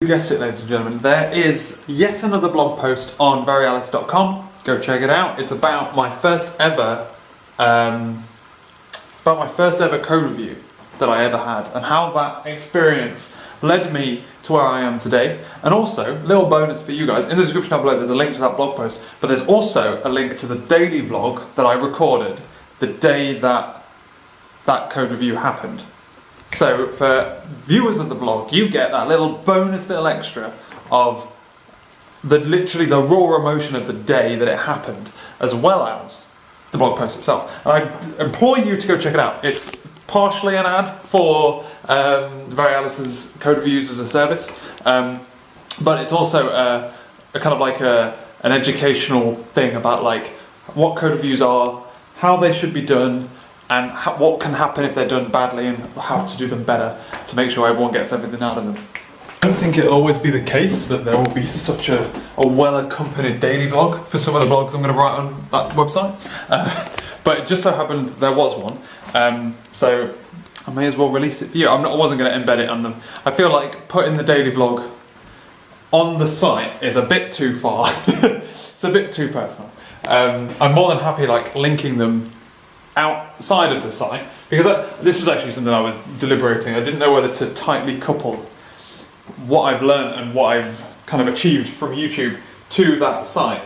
You guessed it, ladies and gentlemen, there is yet another blog post on Varealis.com. Go check it out. It's about my first ever code review that I ever had, and how that experience led me to where I am today. And also, little bonus for you guys, in the description down below there's a link to that blog post, but there's also a link to the daily vlog that I recorded the day that that code review happened. So for viewers of the vlog, you get that little bonus, little extra of literally the raw emotion of the day that it happened, as well as the blog post itself. And I implore you to go check it out. It's partially an ad for Varealis' code reviews as a service, but it's also a kind of like an educational thing about like what code reviews are, how they should be done, and what can happen if they're done badly, and how to do them better to make sure everyone gets everything out of them. I don't think it'll always be the case that there will be such a well-accompanied daily vlog for some of the vlogs I'm going to write on that website, but it just so happened there was one, so I may as well release it for you. I wasn't going to embed it on them. I feel like putting the daily vlog on the site is a bit too far. It's a bit too personal. I'm more than happy like linking them outside of the site, because this was actually something I was deliberating. I didn't know whether to tightly couple what I've learned and what I've kind of achieved from YouTube to that site,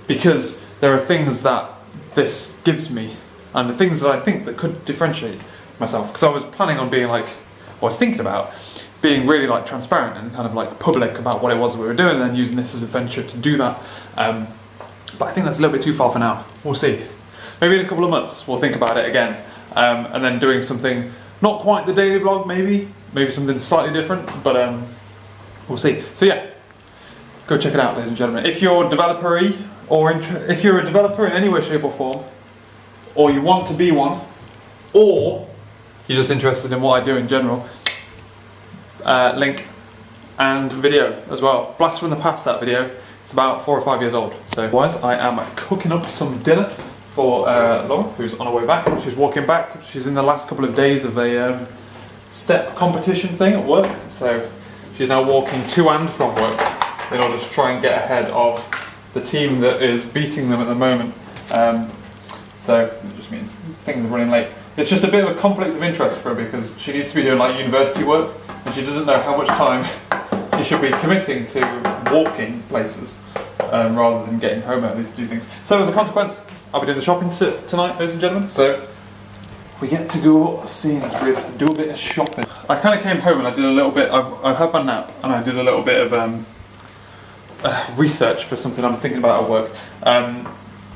because there are things that this gives me and the things that I think that could differentiate myself, because I was planning on being like, I was thinking about being really like transparent and kind of like public about what it was that we were doing, and then using this as a venture to do that, but I think that's a little bit too far for now. We'll see. Maybe in a couple of months we'll think about it again, and then doing something not quite the daily vlog, maybe something slightly different, but we'll see. So yeah, go check it out, ladies and gentlemen. If you're developer-y, or if you're a developer in any way, shape or form, or you want to be one, or you're just interested in what I do in general, link and video as well. Blast from the past, that video. It's about 4 or 5 years old. So otherwise, I am cooking up some dinner for Laura, who's on her way back. She's walking back. She's in the last couple of days of a step competition thing at work, so she's now walking to and from work in order to try and get ahead of the team that is beating them at the moment. So it just means things are running late. It's just a bit of a conflict of interest for her, because she needs to be doing like university work, and she doesn't know how much time she should be committing to walking places rather than getting home early to do things. So as a consequence, I'll be doing the shopping tonight, ladies and gentlemen. So we get to go Sainsbury's and do a bit of shopping. I kind of came home and I did a little bit. I've had my nap and I did a little bit of research for something I'm thinking about at work. And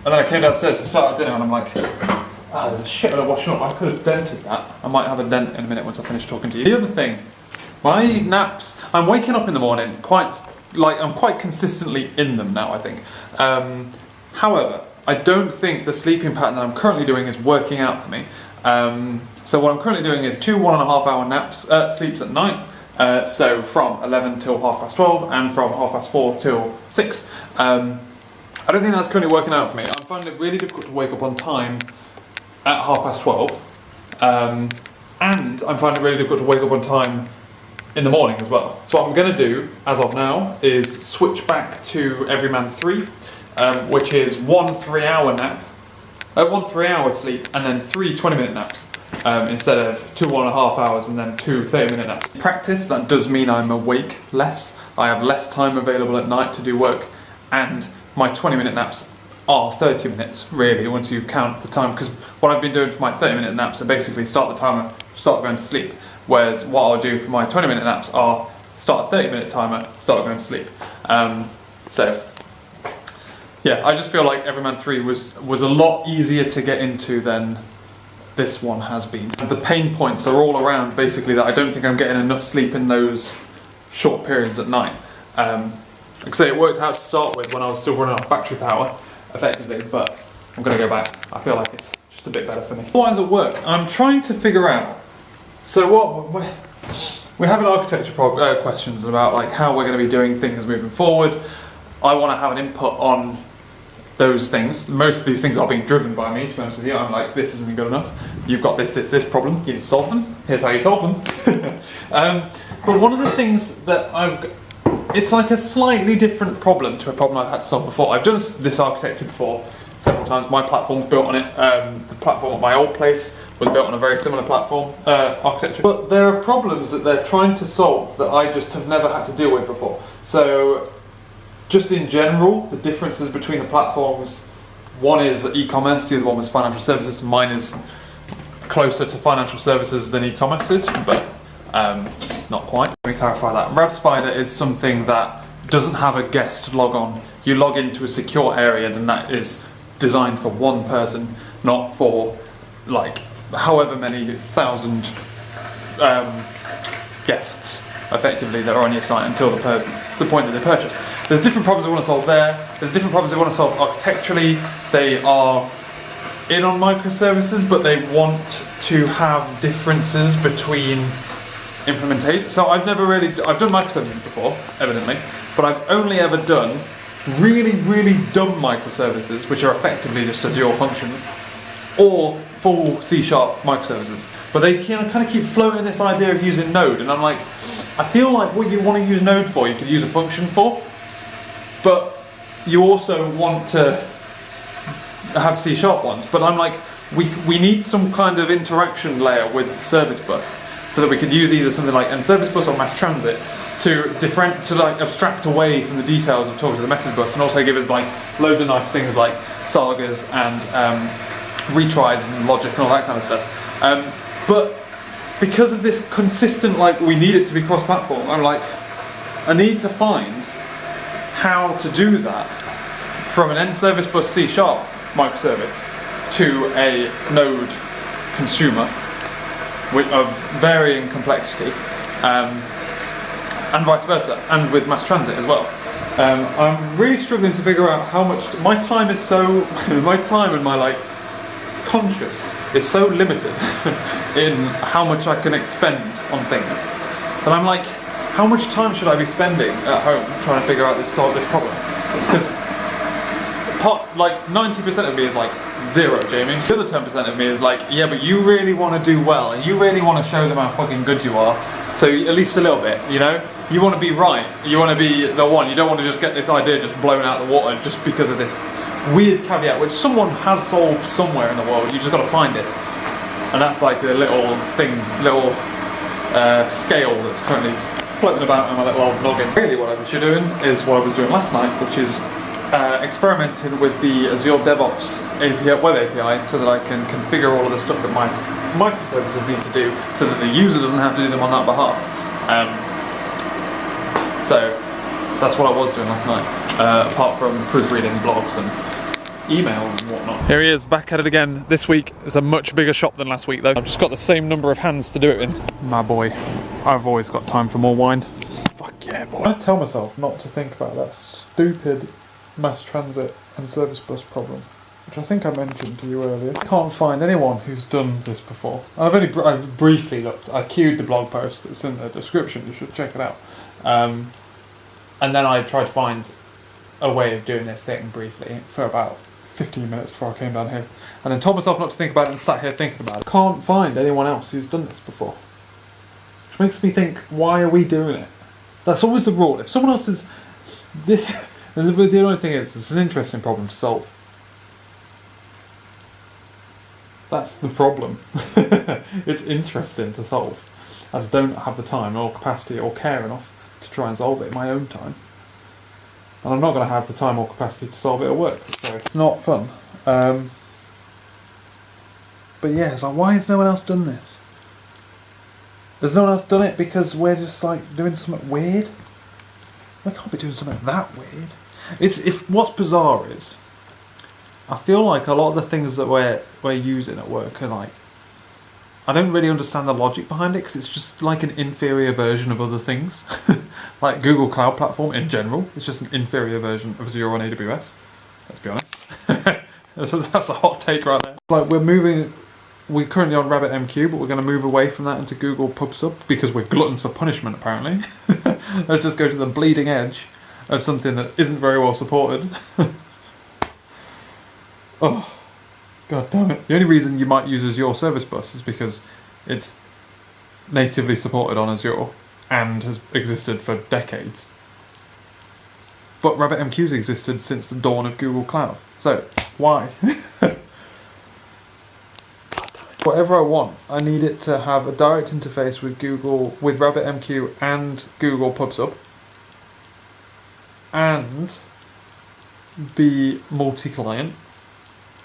then I came downstairs to start dinner, and I'm like, there's a shit load of washing up. I could have dented that. I might have a dent in a minute once I finish talking to you. The other thing, my naps. I'm waking up in the morning I'm quite consistently in them now, I think. However, I don't think the sleeping pattern that I'm currently doing is working out for me. So what I'm currently doing is 2 1.5 hour naps, sleeps at night. So from 11 till 12:30, and from 4:30 till 6. I don't think that's currently working out for me. I'm finding it really difficult to wake up on time at 12:30. And I'm finding it really difficult to wake up on time in the morning as well. So what I'm going to do, as of now, is switch back to Everyman 3, which is 1 3-hour nap, 1 3-hour sleep, and then 3 20-minute naps, instead of 2 1.5 hours and then 2 30-minute naps. In practice, that does mean I'm awake less. I have less time available at night to do work, and my 20-minute naps are 30 minutes, really, once you count the time, because what I've been doing for my 30-minute naps are basically start the timer, start going to sleep, whereas what I'll do for my 20-minute naps are start a 30-minute timer, start going to sleep. So yeah, I just feel like Everyman 3 was a lot easier to get into than this one has been. The pain points are all around, basically, that I don't think I'm getting enough sleep in those short periods at night. Like I say, it worked out to start with when I was still running off battery power, effectively, but I'm going to go back. I feel like it's just a bit better for me. Otherwise at work, I'm trying to figure out, so we're having architecture questions about like how we're going to be doing things moving forward. I want to have an input on those things. Most of these things are being driven by me, to be honest with you. I'm like, this isn't good enough. You've got this problem. You need to solve them. Here's how you solve them. But one of the things that it's like a slightly different problem to a problem I've had to solve before. I've done this architecture before several times. My platform's built on it. The platform at my old place was built on a very similar platform architecture. But there are problems that they're trying to solve that I just have never had to deal with before. So, just in general, the differences between the platforms, one is e-commerce, the other one was financial services. Mine is closer to financial services than e-commerce is, but not quite. Let me clarify that. RadSpider is something that doesn't have a guest log on. You log into a secure area, and that is designed for one person, not for like however many thousand guests effectively that are on your site until the point that they purchase. There's different problems I want to solve there. There's different problems I want to solve architecturally. They are in on microservices, but they want to have differences between implementation. So I've done microservices before, evidently, but I've only ever done really, really dumb microservices, which are effectively just Azure functions, or full C# microservices. But they kind of keep floating this idea of using Node, and I'm like, I feel like what you want to use Node for, you could use a function for, but you also want to have C# ones. But I'm like, we need some kind of interaction layer with service bus, so that we could use either something like service bus or mass transit to like abstract away from the details of talking to the message bus, and also give us like loads of nice things like sagas and retries and logic and all that kind of stuff. But because of this consistent, like, we need it to be cross-platform, I'm like, I need to find how to do that from an service bus C# microservice to a Node consumer of varying complexity, and vice versa, and with mass transit as well. I'm really struggling to figure out how much my time is my time and my like conscious is so limited in how much I can expend on things that I'm like, how much time should I be spending at home trying to figure out solve this problem? Because like 90% of me is like, zero, Jamie. The other 10% of me is like, yeah, but you really want to do well, and you really want to show them how fucking good you are, so at least a little bit, you know? You want to be right, you want to be the one, you don't want to just get this idea just blown out of the water just because of this weird caveat, which someone has solved somewhere in the world, you just got to find it. And that's like the little scale that's currently floating about in my little old noggin. Really what I was doing is what I was doing last night, which is experimenting with the Azure DevOps API, web API, so that I can configure all of the stuff that my microservices need to do, so that the user doesn't have to do them on that behalf. So that's what I was doing last night, apart from proofreading blogs and emails and whatnot. Here he is, back at it again. This week is a much bigger shop than last week though. I've just got the same number of hands to do it in. My boy, I've always got time for more wine. Fuck yeah, boy. I tell myself not to think about that stupid mass transit and service bus problem, which I think I mentioned to you earlier. I can't find anyone who's done this before. I've briefly looked. I queued the blog post that's in the description. You should check it out. And then I tried to find a way of doing this thing briefly for about 15 minutes before I came down here, and then told myself not to think about it and sat here thinking about it. I can't find anyone else who's done this before, which makes me think, why are we doing it? That's always the rule. If someone else is... The only thing is, it's an interesting problem to solve. That's the problem. It's interesting to solve. I just don't have the time or capacity or care enough to try and solve it in my own time. And I'm not going to have the time or capacity to solve it at work, so it's not fun. But yeah, it's like, why has no one else done this? Has no one else done it because we're just like doing something weird? I can't be doing something that weird. It's what's bizarre is, I feel like a lot of the things that we're using at work are like, I don't really understand the logic behind it, because it's just like an inferior version of other things. Like Google Cloud Platform in general, it's just an inferior version of Azure on AWS. Let's be honest. That's a hot take right there. Like we're currently on RabbitMQ, but we're going to move away from that into Google PubSub, because we're gluttons for punishment apparently. Let's just go to the bleeding edge of something that isn't very well supported. Oh, god damn it. The only reason you might use Azure Service Bus is because it's natively supported on Azure and has existed for decades. But RabbitMQ's existed since the dawn of Google Cloud. So, why? Whatever I want, I need it to have a direct interface with Google, with RabbitMQ and Google PubSub, and be multi-client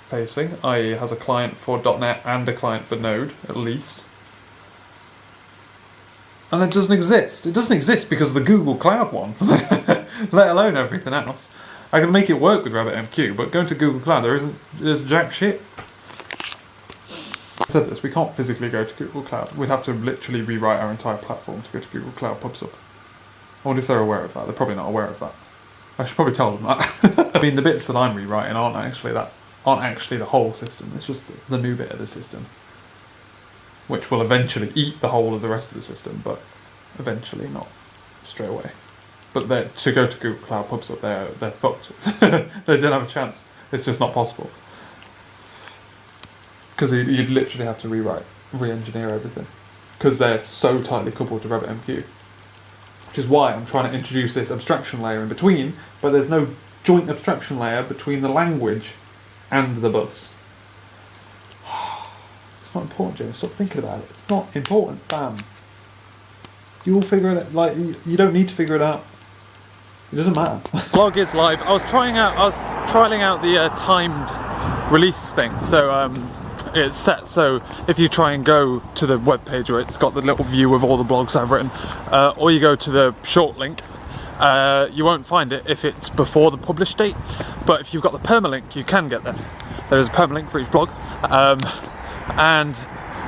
facing, i.e. has a client for .NET and a client for Node, at least. And it doesn't exist. It doesn't exist because of the Google Cloud one, let alone everything else. I can make it work with RabbitMQ, but going to Google Cloud, there's jack shit. I said this, we can't physically go to Google Cloud. We'd have to literally rewrite our entire platform to go to Google Cloud PubSub. I wonder if they're aware of that. They're probably not aware of that. I should probably tell them that. I mean, the bits that I'm rewriting aren't actually the whole system. It's just the new bit of the system, which will eventually eat the whole of the rest of the system, but eventually, not straight away. But to go to Google Cloud PubSub, they're fucked. They don't have a chance. It's just not possible. Because you'd literally have to re-engineer everything. Because they're so tightly coupled to RabbitMQ. Which is why I'm trying to introduce this abstraction layer in between, but there's no joint abstraction layer between the language and the bus. It's not important, James. Stop thinking about it. It's not important, fam. You'll figure it out. Like, you don't need to figure it out. It doesn't matter. Blog is live. I was trialing out the timed release thing. So it's set so if you try and go to the web page where it's got the little view of all the blogs I've written, or you go to the short link, you won't find it if it's before the publish date. But if you've got the permalink, you can get there. There is a permalink for each blog, and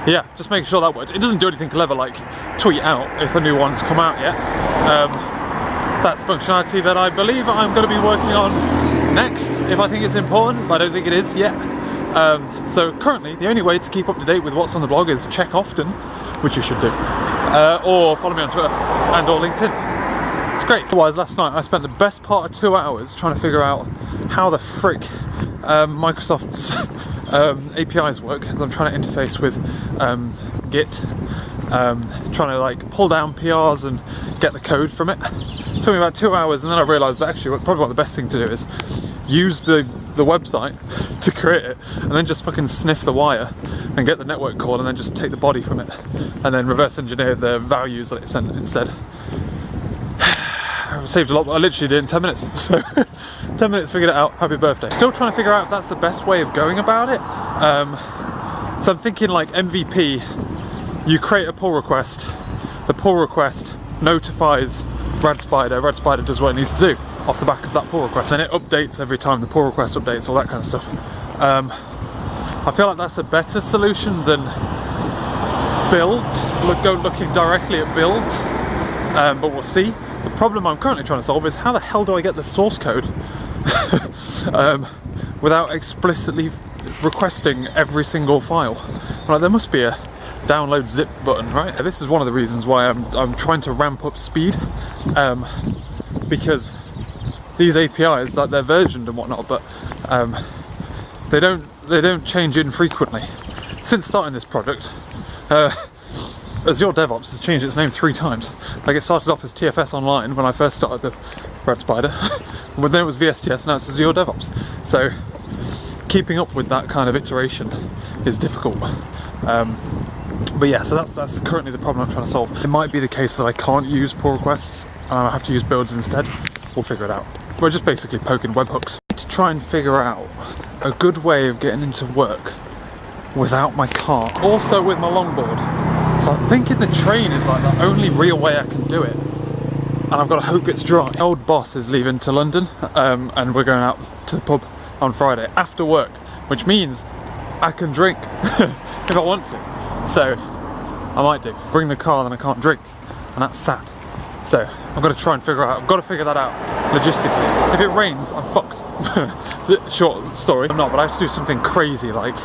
yeah, just making sure that works. It doesn't do anything clever like tweet out if a new one's come out yet. That's functionality that I believe I'm going to be working on next if I think it's important, but I don't think it is yet. So currently the only way to keep up to date with what's on the blog is check often, which you should do, or follow me on Twitter and or LinkedIn. It's great. Otherwise, last night I spent the best part of 2 hours trying to figure out how the frick Microsoft's APIs work, as I'm trying to interface with Git, trying to like pull down PRs and get the code from it. It took me about 2 hours, and then I realised that actually probably one of the best thing to do is use the website to create it, and then just fucking sniff the wire and get the network call, and then just take the body from it, and then reverse engineer the values that it sent instead. I saved a lot. I literally did it in 10 minutes. So 10 minutes, figured it out. Happy birthday. Still trying to figure out if that's the best way of going about it. So I'm thinking like MVP, you create a pull request, the pull request notifies RadSpider, RadSpider does what it needs to do off the back of that pull request, and it updates every time the pull request updates, all that kind of stuff. I feel like that's a better solution than builds, looking directly at builds, but we'll see. The problem I'm currently trying to solve is how the hell do I get the source code without explicitly requesting every single file? Like, there must be a download zip button, right? This is one of the reasons why I'm trying to ramp up speed, because these APIs, like, they're versioned and whatnot, but they don't change infrequently. Since starting this project, Azure DevOps has changed its name 3 times. Like, it started off as TFS Online when I first started the RadSpider, but then it was VSTS, now it's Azure DevOps. So keeping up with that kind of iteration is difficult. But yeah, so that's currently the problem I'm trying to solve. It might be the case that I can't use pull requests, I have to use builds instead. We'll figure it out. We're just basically poking webhooks. To try and figure out a good way of getting into work without my car, also with my longboard. So I'm thinking the train is like the only real way I can do it, and I've got to hope it's dry. My old boss is leaving to London, and we're going out to the pub on Friday after work, which means I can drink if I want to. So I might do. Bring the car, then I can't drink, and that's sad. So I've got to try and figure that out logistically. If it rains, I'm fucked. Short story. I'm not, but I have to do something crazy like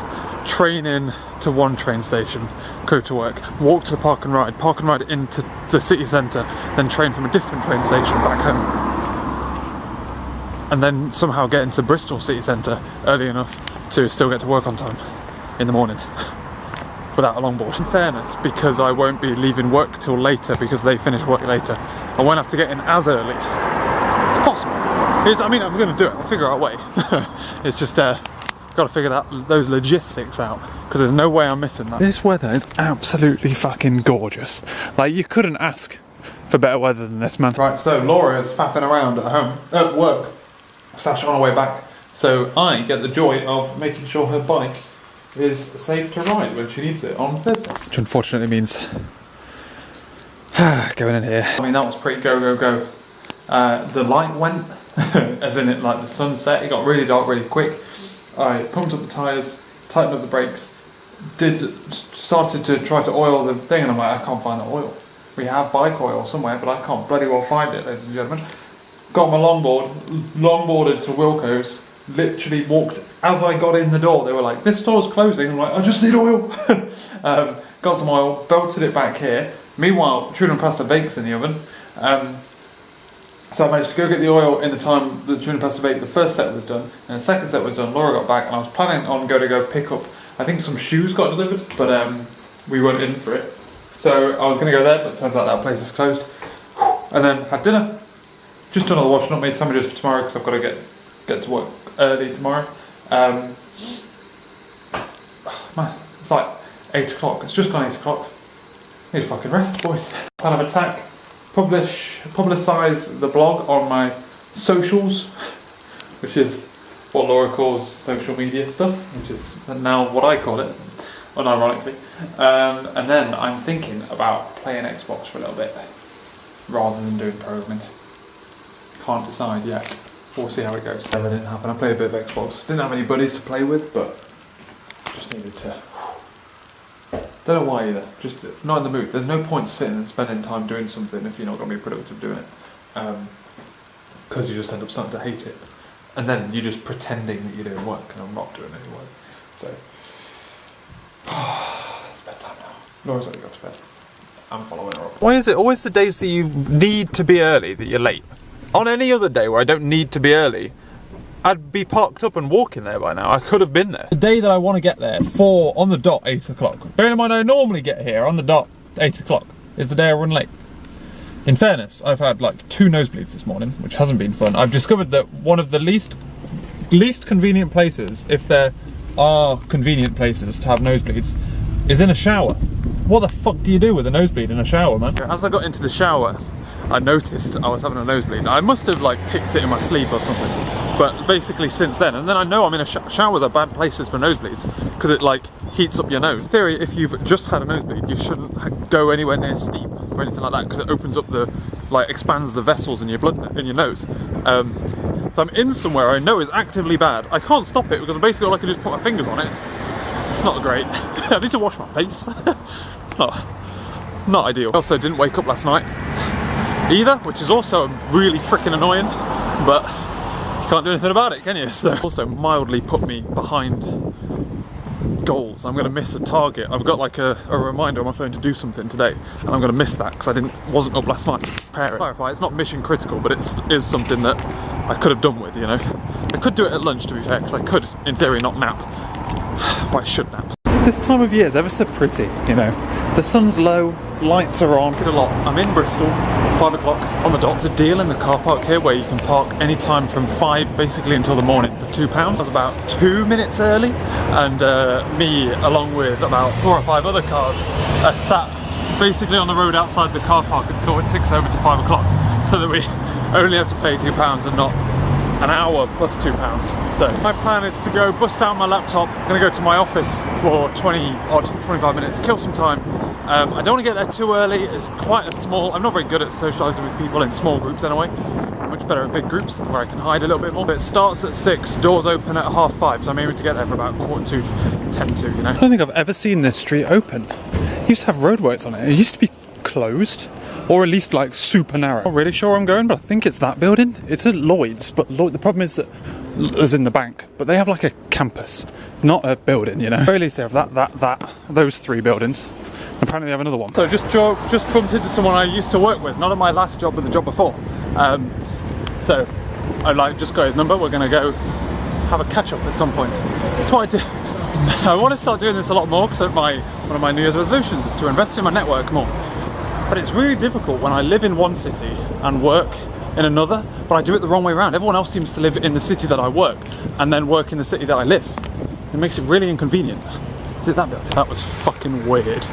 train in to one train station, go to work, walk to the park and ride into the city centre, then train from a different train station back home, and then somehow get into Bristol city centre early enough to still get to work on time in the morning without a longboard. In fairness, because I won't be leaving work till later because they finish work later, I won't have to get in as early. It's possible. I mean, I'm going to do it. I'll figure out a way. It's just got to figure those logistics out because there's no way I'm missing that. This weather is absolutely fucking gorgeous. Like, you couldn't ask for better weather than this, man. Right, so Laura is faffing around at work, / on her way back. So I get the joy of making sure her bike is safe to ride when she needs it on Thursday. Which unfortunately means going in here. I mean, that was pretty go. The light went, as in it, like the sun set, it got really dark really quick. I pumped up the tyres, tightened up the brakes, started to try to oil the thing, and I'm like, I can't find the oil. We have bike oil somewhere, but I can't bloody well find it, ladies and gentlemen. Got my longboarded to Wilco's, literally walked, as I got in the door, they were like, this store's closing. I'm like, I just need oil. Got some oil, belted it back here. Meanwhile, tuna and pasta bakes in the oven. So I managed to go get the oil in the time the tuna and pasta bake, the first set was done, and the second set was done. Laura got back, and I was planning on going to go pick up, I think some shoes got delivered, but we weren't in for it. So I was going to go there, but it turns out that place is closed. And then had dinner. Just done all the washing up, made sandwiches for tomorrow because I've got to get to work early tomorrow. Man, it's like 8 o'clock. It's just gone 8 o'clock. Need a fucking rest, boys. Plan of attack. Publicise the blog on my socials, which is what Laura calls social media stuff, which is now what I call it, unironically. And then I'm thinking about playing Xbox for a little bit, rather than doing programming. Can't decide yet. We'll see how it goes. That didn't happen. I played a bit of Xbox. Didn't have any buddies to play with, but just needed to. Don't know why either. Just not in the mood. There's no point sitting and spending time doing something if you're not going to be productive doing it. Because you just end up starting to hate it. And then you're just pretending that you're doing work, and I'm not doing any work. So, it's bedtime now. Laura's already got to bed. I'm following her up. Why is it always the days that you need to be early that you're late? On any other day where I don't need to be early, I'd be parked up and walking there by now. I could have been there. The day that I want to get there for on the dot 8 o'clock. Bearing in mind I normally get here on the dot 8 o'clock is the day I run late. In fairness, I've had like 2 nosebleeds this morning, which hasn't been fun. I've discovered that one of the least convenient places, if there are convenient places to have nosebleeds, is in a shower. What the fuck do you do with a nosebleed in a shower, man? As I got into the shower, I noticed I was having a nosebleed. I must have like picked it in my sleep or something, but basically since then, and then I know I'm in a showers are bad places for nosebleeds because it like heats up your nose. In theory, if you've just had a nosebleed, you shouldn't go anywhere near steam or anything like that because it opens up the, like expands the vessels in your blood, in your nose. So I'm in somewhere I know is actively bad. I can't stop it because basically all I can do is put my fingers on it. It's not great. I need to wash my face. It's not ideal. I also didn't wake up last night either, which is also really freaking annoying, but you can't do anything about it, can you? So also mildly put me behind goals. I'm going to miss a target. I've got like a reminder on my phone to do something today, and I'm going to miss that because I wasn't up last night to prepare it. Clarify, it's not mission critical, but it is something that I could have done with, you know. I could do it at lunch, to be fair, because I could, in theory, not nap, but I should nap. This time of year is ever so pretty, you know. The sun's low, lights are on. Did a lot. I'm in Bristol, 5 o'clock on the dot. There's a deal in the car park here where you can park any time from 5 basically until the morning for £2. I was about 2 minutes early, and me along with about 4 or 5 other cars are sat basically on the road outside the car park until it ticks over to 5 o'clock, so that we only have to pay £2 and not an hour plus £2. So my plan is to go bust out my laptop. I'm gonna go to my office for 25 minutes, kill some time. I don't want to get there too early. It's quite a small, I'm not very good at socialising with people in small groups anyway. Much better at big groups where I can hide a little bit more. But it starts at 6, doors open at 5:30, so I'm aiming to get there for about 10:45, you know. I don't think I've ever seen this street open. It used to have roadworks on it. It used to be closed, or at least like super narrow. Not really sure where I'm going, but I think it's that building. It's at Lloyd's, but the problem is that as in the bank, but they have like a campus, not a building, you know. At the very least they have those 3 buildings. Apparently they have another one. So just bumped into someone I used to work with, not at my last job, but the job before. So I just got his number. We're gonna go have a catch up at some point. That's what I do. I want to start doing this a lot more because one of my New Year's resolutions is to invest in my network more. But it's really difficult when I live in one city and work in another, but I do it the wrong way around. Everyone else seems to live in the city that I work and then work in the city that I live. It makes it really inconvenient. Is it that bad? That was fucking weird.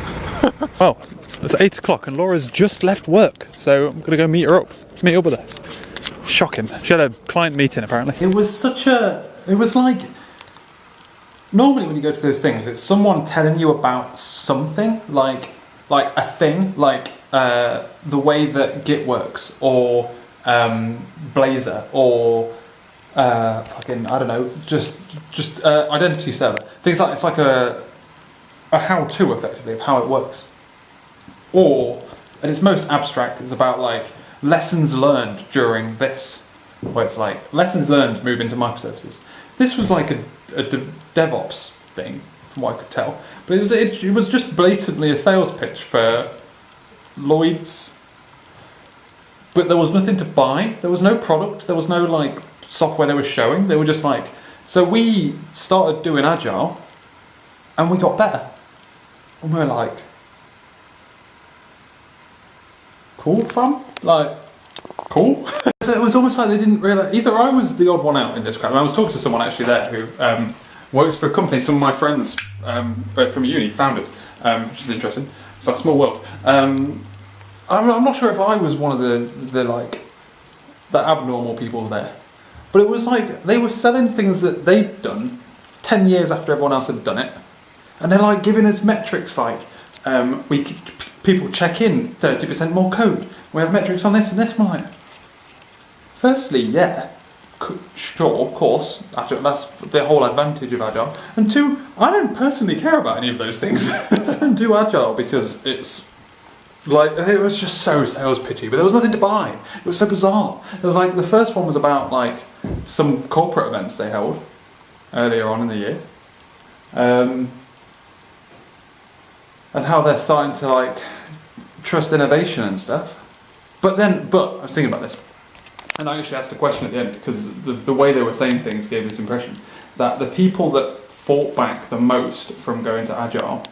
Well, it's 8 o'clock and Laura's just left work, so I'm gonna go meet up with her. Shocking. She had a client meeting apparently. It was like, normally when you go to those things, it's someone telling you about something, like a thing, like the way that Git works, or Blazor, or fucking, I don't know, just identity server. Things like, it's like a how-to effectively of how it works. Or, at its most abstract, it's about like lessons learned during this, where it's like lessons learned move into microservices. This was like a DevOps thing, from what I could tell, but it was just blatantly a sales pitch for Lloyd's. But there was nothing to buy. There was no product. There was no like software they were showing. They were just like, so we started doing agile, and we got better, and we were like, cool, fam? Like, cool? So it was almost like they didn't realise, either I was the odd one out in this crowd, and I was talking to someone actually there who works for a company some of my friends from uni founded, which is interesting. It's like a small world. I'm not sure if I was one of the abnormal people there, but it was like they were selling things that they'd done 10 years after everyone else had done it, and they're like giving us metrics like, people check in 30% more code. We have metrics on this and this. And we're like, firstly, yeah, sure, of course, Agile, that's the whole advantage of Agile. And two, I don't personally care about any of those things. I don't do Agile because it's like, it was just so sales pitchy, but there was nothing to buy. It was so bizarre. It was like, the first one was about like some corporate events they held earlier on in the year. And how they're starting to like trust innovation and stuff. But I was thinking about this, and I actually asked a question at the end, because the way they were saying things gave this impression that the people that fought back the most from going to Agile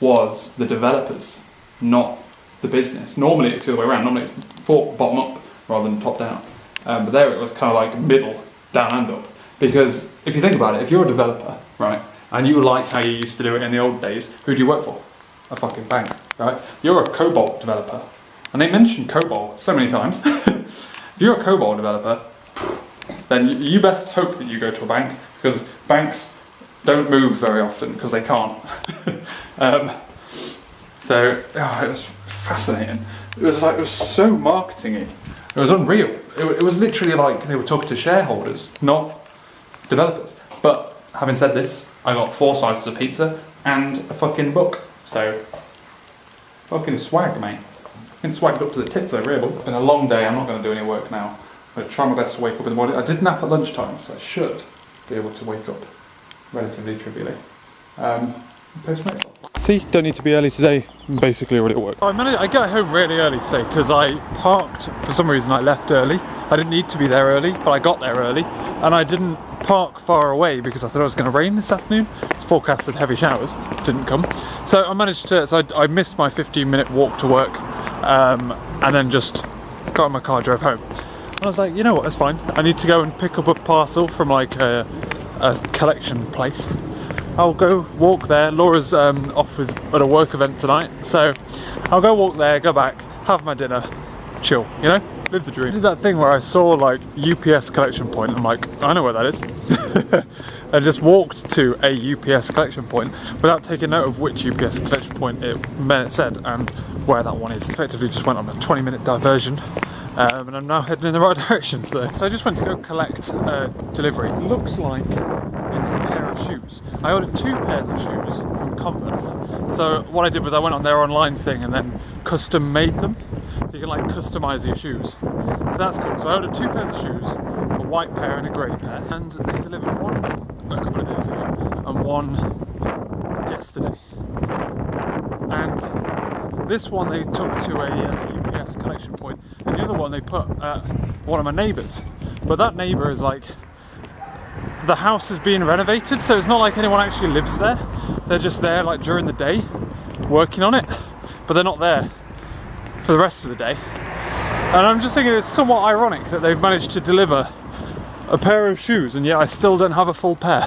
was the developers, not the business. Normally it's the other way around. Normally it's fought bottom up rather than top down. But there it was kind of like middle, down and up. Because if you think about it, if you're a developer, right, and you like how you used to do it in the old days, who do you work for? A fucking bank, right? You're a COBOL developer, and they mention COBOL so many times. If you're a COBOL developer, then you best hope that you go to a bank, because banks don't move very often because they can't. So it was fascinating. It was so marketing-y. It was unreal. It was literally like they were talking to shareholders, not developers. But having said this, I got 4 slices of pizza and a fucking book. So, fucking swag, mate. Fucking swagged up to the tits over here, boys. It's been a long day, I'm not going to do any work now. I'm going to try my best to wake up in the morning. I did nap at lunchtime, so I should be able to wake up relatively trivially. See, don't need to be early today. I'm basically already at work. I got home really early today because I parked, for some reason I left early. I didn't need to be there early, but I got there early. And I didn't park far away because I thought it was going to rain this afternoon. It's forecasted heavy showers, didn't come. So I missed my 15-minute walk to work, and then just got in my car, drove home. And I was like, you know what, that's fine. I need to go and pick up a parcel from like a collection place. I'll go walk there. Laura's off at a work event tonight, so I'll go walk there, go back, have my dinner, chill, you know? Live the dream. I did that thing where I saw like UPS collection point, and I'm like, I know where that is. I just walked to a UPS collection point without taking note of which UPS collection point it said and where that one is. Effectively just went on a 20-minute diversion, and I'm now heading in the right direction. So I just went to go collect a delivery. It looks like it's a pair of shoes. I ordered 2 pairs of shoes from Converse. So what I did was I went on their online thing and then custom made them. So you can like customise your shoes. So that's cool. So I ordered 2 pairs of shoes, a white pair and a grey pair, and they delivered one a couple of days ago and one yesterday. And this one they took to a UPS collection point, and the other one they put at one of my neighbours. But that neighbour is like the house is being renovated, so it's not like anyone actually lives there. They're just there like during the day working on it, but they're not there for the rest of the day. And I'm just thinking it's somewhat ironic that they've managed to deliver a pair of shoes and yet I still don't have a full pair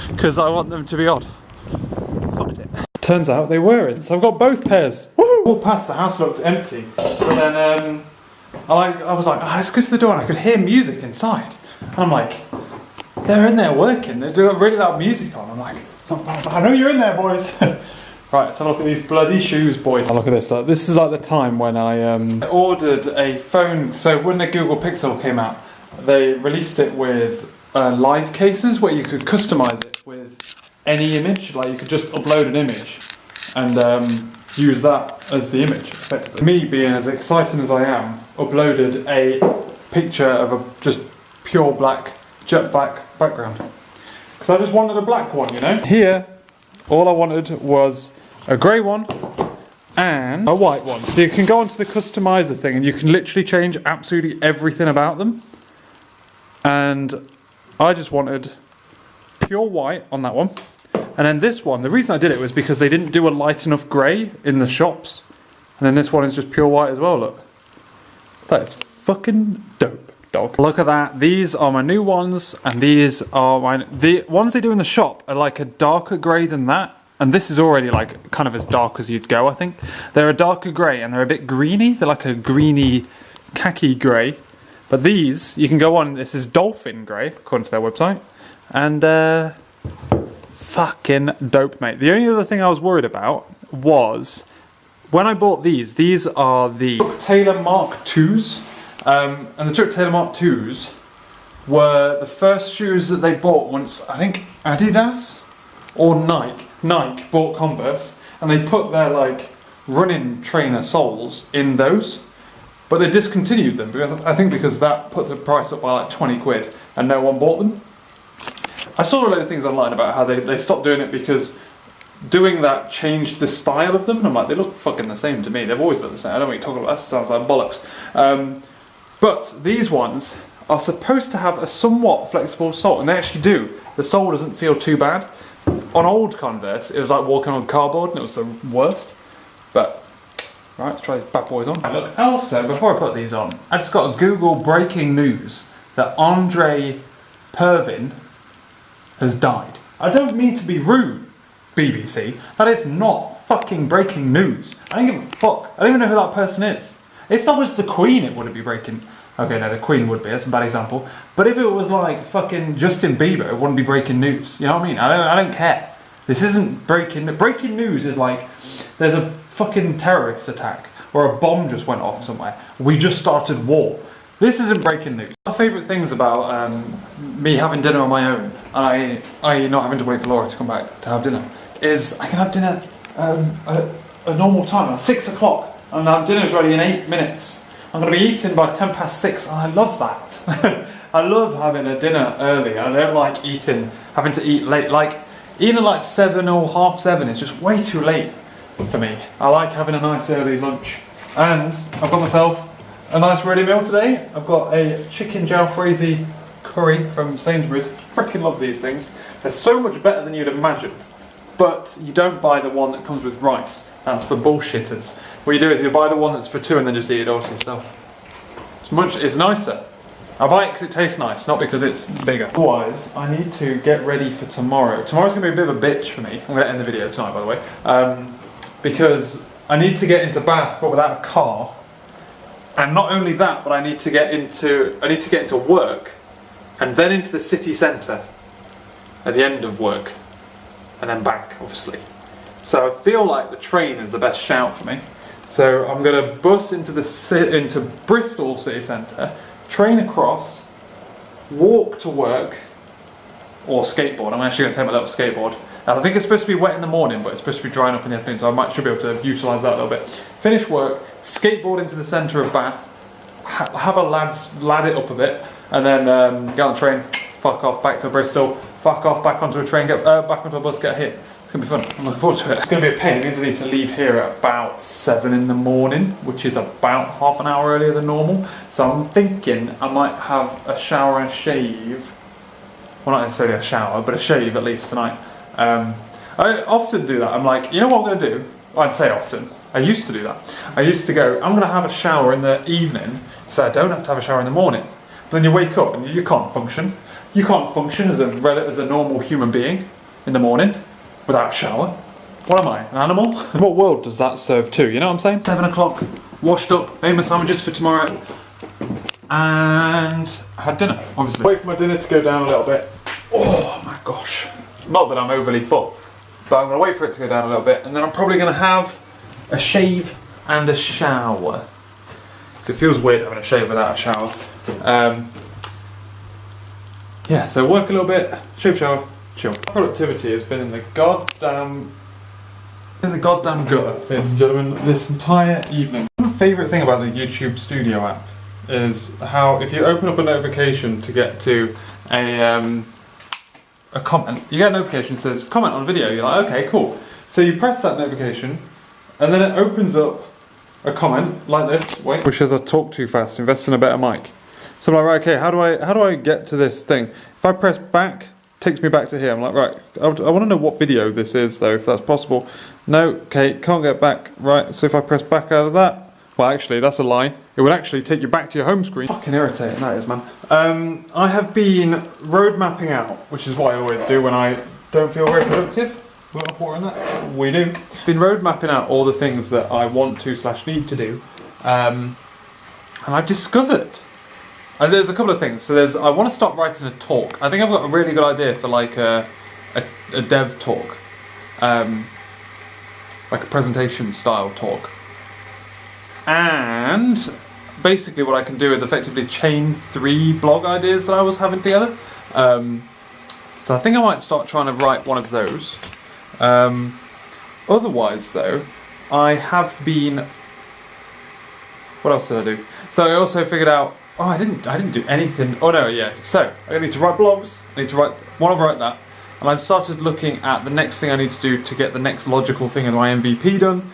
because I want them to be odd. Fucked it. Turns out they were in, so I've got both pairs. Woohoo! Walked past, the house looked empty, but then I was like, let's go to the door, and I could hear music inside. And I'm like, they're in there working, they've got really loud music on. I'm like, I know you're in there, boys. Right, let's have a look at these bloody shoes, boys. Oh, look at this. This is like the time when I ordered a phone. So when the Google Pixel came out, they released it with live cases where you could customize it with any image. Like you could just upload an image and use that as the image, effectively. Me, being as excited as I am, uploaded a picture of a just pure black, jet black background. Because I just wanted a black one, you know? Here, all I wanted was a grey one and a white one. So you can go onto the customizer thing and you can literally change absolutely everything about them. And I just wanted pure white on that one. And then this one, the reason I did it was because they didn't do a light enough grey in the shops. And then this one is just pure white as well, look. That is fucking dope, dog. Look at that. These are my new ones, and these are my... The ones they do in the shop are like a darker grey than that. And this is already like kind of as dark as you'd go, I think. They're a darker grey and they're a bit greeny. They're like a greeny khaki grey. But these, you can go on, this is dolphin grey, according to their website. And fucking dope, mate. The only other thing I was worried about was when I bought these are the Chuck Taylor Mark IIs. And the Chuck Taylor Mark IIs were the first shoes that they bought once, I think Adidas or Nike bought Converse, and they put their like running trainer soles in those, but they discontinued them because I think because that put the price up by like 20 quid and no one bought them. I saw a lot of things online about how they stopped doing it because doing that changed the style of them, and I'm like, they look fucking the same to me. They've always looked the same. I don't know what you're talking about. That sounds like bollocks. But these ones are supposed to have a somewhat flexible sole, and they actually do. The sole doesn't feel too bad. On old Converse, it was like walking on cardboard, and it was the worst. But, right, let's try these bad boys on. Look, also, before I put these on, I just got a Google breaking news that Andre Pervin has died. I don't mean to be rude, BBC. That is not fucking breaking news. I don't give a fuck. I don't even know who that person is. If that was the Queen, it wouldn't be breaking... Okay, no, the Queen would be. That's a bad example. But if it was like fucking Justin Bieber, it wouldn't be breaking news. You know what I mean? I don't care. This isn't breaking... Breaking news is like there's a fucking terrorist attack or a bomb just went off somewhere. We just started war. This isn't breaking news. My favourite things about me having dinner on my own, and I not having to wait for Laura to come back to have dinner, is I can have dinner a normal time, at 6 o'clock, and our dinner's ready in 8 minutes. I'm going to be eating by 6:10, and I love that. I love having a dinner early. I don't like having to eat late. Like, eating at like 7 or half 7 is just way too late for me. I like having a nice early lunch. And I've got myself a nice ready meal today. I've got a chicken jalfrezi curry from Sainsbury's. Freaking love these things. They're so much better than you'd imagine. But you don't buy the one that comes with rice. That's for bullshitters. What you do is you buy the one that's for 2 and then just eat it all to yourself. It's nicer. I buy it because it tastes nice, not because it's bigger. Otherwise, I need to get ready for tomorrow. Tomorrow's going to be a bit of a bitch for me. I'm going to end the video tonight, by the way. Because I need to get into Bath, but without a car. And not only that, but I need to get into work, and then into the city centre at the end of work, and then back, obviously. So I feel like the train is the best shout for me. So I'm going to bus into Bristol city centre, train across, walk to work, or skateboard. I'm actually going to take my little skateboard. Now, I think it's supposed to be wet in the morning, but it's supposed to be drying up in the afternoon, so I should be able to utilise that a little bit. Finish work, skateboard into the centre of Bath, have a lad it up a bit, and then get on the train, fuck off back to Bristol, fuck off back onto a train, get back onto a bus, get here. It's going to be fun. I'm looking forward to it. It's going to be a pain. It means I need to leave here at about 7 in the morning, which is about half an hour earlier than normal. So I'm thinking I might have a shower and shave well, not necessarily a shower, but a shave at least tonight. I often do that. I'm like, you know what I'm going to do? I'd say often. I used to do that. I used to go, I'm going to have a shower in the evening, so I don't have to have a shower in the morning. But then you wake up and you can't function. You can't function as a normal human being in the morning without a shower. What am I, an animal? What world does that serve to? You know what I'm saying? 7 o'clock, washed up, made my sandwiches for tomorrow, and had dinner, obviously. Wait for my dinner to go down a little bit. Oh my gosh. Not that I'm overly full, but I'm going to wait for it to go down a little bit, and then I'm probably going to have a shave and a shower. Because it feels weird having a shave without a shower. Yeah, so work a little bit, shave, shower, chill. Productivity has been in the goddamn gutter, ladies and gentlemen, this entire evening. My favourite thing about the YouTube Studio app is how if you open up a notification to get to a comment, you get a notification that says comment on video. You're like, okay, cool. So you press that notification, and then it opens up a comment like this. Wait, which says I talk too fast. Invest in a better mic. So I'm like, right, okay, how do I get to this thing? If I press back, it takes me back to here. I'm like, right, I want to know what video this is though, if that's possible. No, okay, can't get back. Right, so if I press back out of that, well, actually, that's a lie. It would actually take you back to your home screen. Fucking irritating that is, man. I have been road mapping out, which is what I always do when I don't feel very productive. We got water in that? We do. Been road mapping out all the things that I want to / need to do, and I've discovered. And there's a couple of things. So I want to start writing a talk. I think I've got a really good idea for like a dev talk, like a presentation style talk. And basically what I can do is effectively chain 3 blog ideas that I was having together. So I think I might start trying to write one of those. Otherwise though, I have been... What else did I do? So I also figured out, oh, I didn't do anything. Oh no, yeah. So I need to write blogs. I need to want to write that. And I've started looking at the next thing I need to do to get the next logical thing in my MVP done.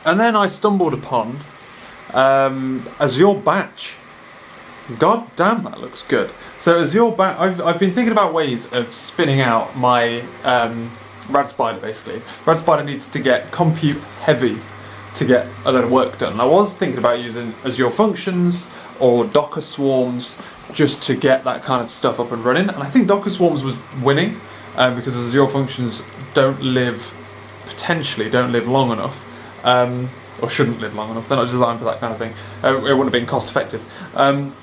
And then I stumbled upon Azure Batch. God damn, that looks good. So Azure Batch, I've been thinking about ways of spinning out my RadSpider basically. RadSpider needs to get compute heavy to get a lot of work done. I was thinking about using Azure Functions or Docker Swarms just to get that kind of stuff up and running. And I think Docker Swarms was winning because Azure Functions potentially don't live long enough. Or shouldn't live long enough. They're not designed for that kind of thing. It wouldn't have been cost effective. But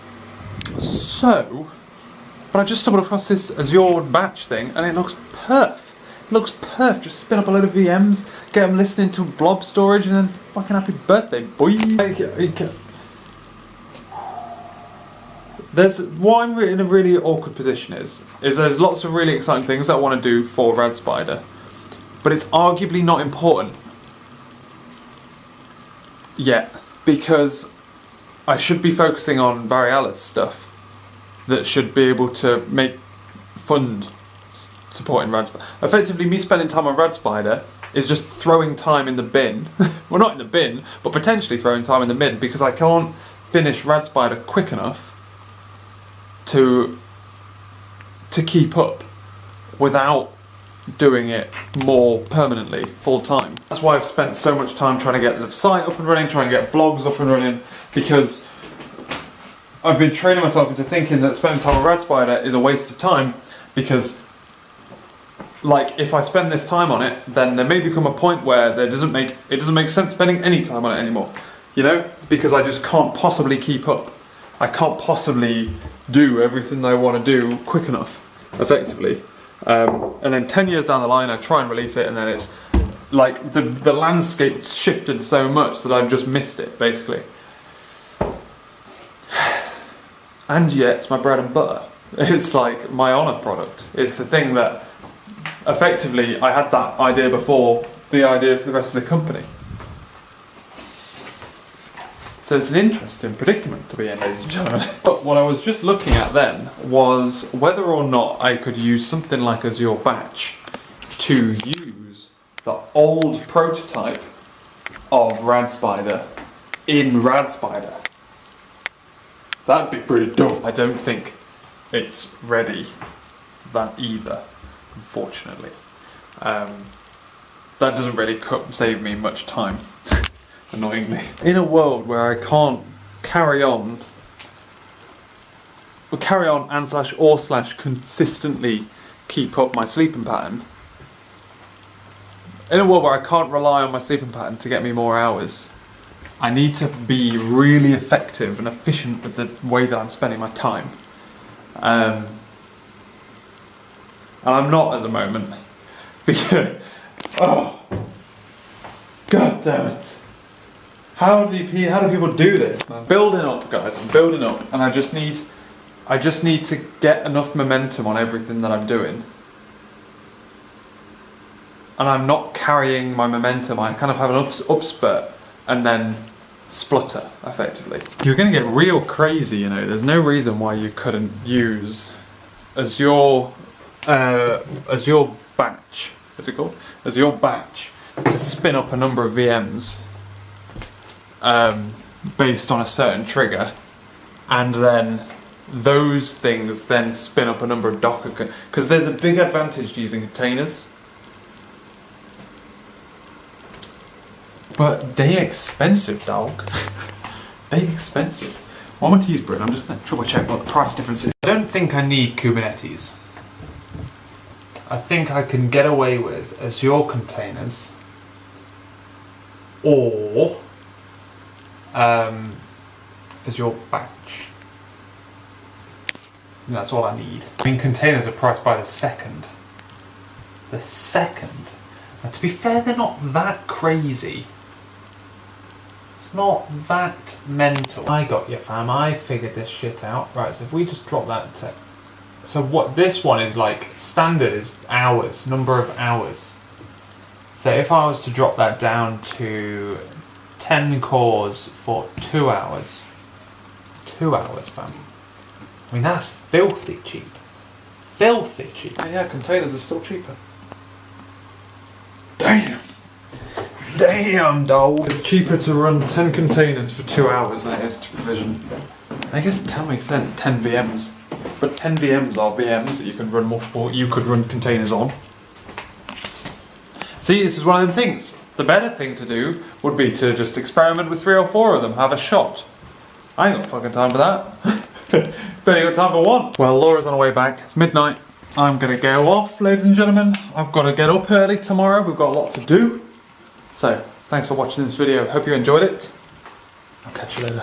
I just stumbled across this Azure Batch thing, and it looks perf. It looks perf. Just spin up a load of VMs, get them listening to blob storage, and then fucking happy birthday, boy. What I'm in a really awkward position is there's lots of really exciting things that I want to do for RadSpider, but it's arguably not important yet, because I should be focusing on Varealis stuff that should be able to fund supporting RadSpider. Effectively, me spending time on RadSpider is just throwing time in the bin. Well, not in the bin, but potentially throwing time in the bin, because I can't finish RadSpider quick enough to keep up without doing it more permanently, full time. That's why I've spent so much time trying to get the site up and running, trying to get blogs up and running, because I've been training myself into thinking that spending time on RadSpider is a waste of time, because like if I spend this time on it, then there may become a point where it doesn't make sense spending any time on it anymore, you know, because I just can't possibly keep up. I can't possibly do everything that I want to do quick enough, effectively. And then 10 years down the line I try and release it, and then it's like the landscape's shifted so much that I've just missed it, basically. And yet it's my bread and butter. It's like my honour product. It's the thing that effectively I had that idea before the idea for the rest of the company. So it's an interesting predicament to be in, ladies and gentlemen. But what I was just looking at then was whether or not I could use something like Azure Batch to use the old prototype of RadSpider in RadSpider. That'd be pretty dope. I don't think it's ready for that either, unfortunately. That doesn't really save me much time, annoyingly. In a world where I can't carry on and / consistently keep up my sleeping pattern, in a world where I can't rely on my sleeping pattern to get me more hours, I need to be really effective and efficient with the way that I'm spending my time. And I'm not at the moment. Because, oh, God damn it. How do people do this? I'm building up, guys, I'm building up, and I just need to get enough momentum on everything that I'm doing. And I'm not carrying my momentum. I kind of have an upspurt and then splutter, effectively. You're going to get real crazy, you know. There's no reason why you couldn't use as your batch, what's it called? As your batch to spin up a number of VMs based on a certain trigger, and then those things then spin up a number of Docker, because there's a big advantage to using containers. But they expensive, dog. They expensive. While I'm on Teesbridge, I'm just going to triple check what the price difference is. I don't think I need Kubernetes. I think I can get away with Azure containers or Azure batch. And that's all I need. I mean, containers are priced by the second. The second. Now, to be fair, they're not that crazy. It's not that mental. I got you, fam. I figured this shit out. Right, so if we just drop that to... So what this one is like, standard is hours, number of hours. So if I was to drop that down to 10 cores for 2 hours. 2 hours, fam. I mean, that's filthy cheap. Filthy cheap. Yeah, containers are still cheaper. Damn. Damn, dog. It's cheaper to run 10 containers for 2 hours than it is to provision. I guess that makes sense, 10 VMs. But 10 VMs are VMs that you can run you could run containers on. See, this is one of them things. The better thing to do would be to just experiment with 3 or 4 of them, have a shot. I ain't got fucking time for that. Barely got time for one. Well, Laura's on her way back. It's midnight. I'm gonna go off, ladies and gentlemen. I've got to get up early tomorrow. We've got a lot to do. So, thanks for watching this video. Hope you enjoyed it. I'll catch you later.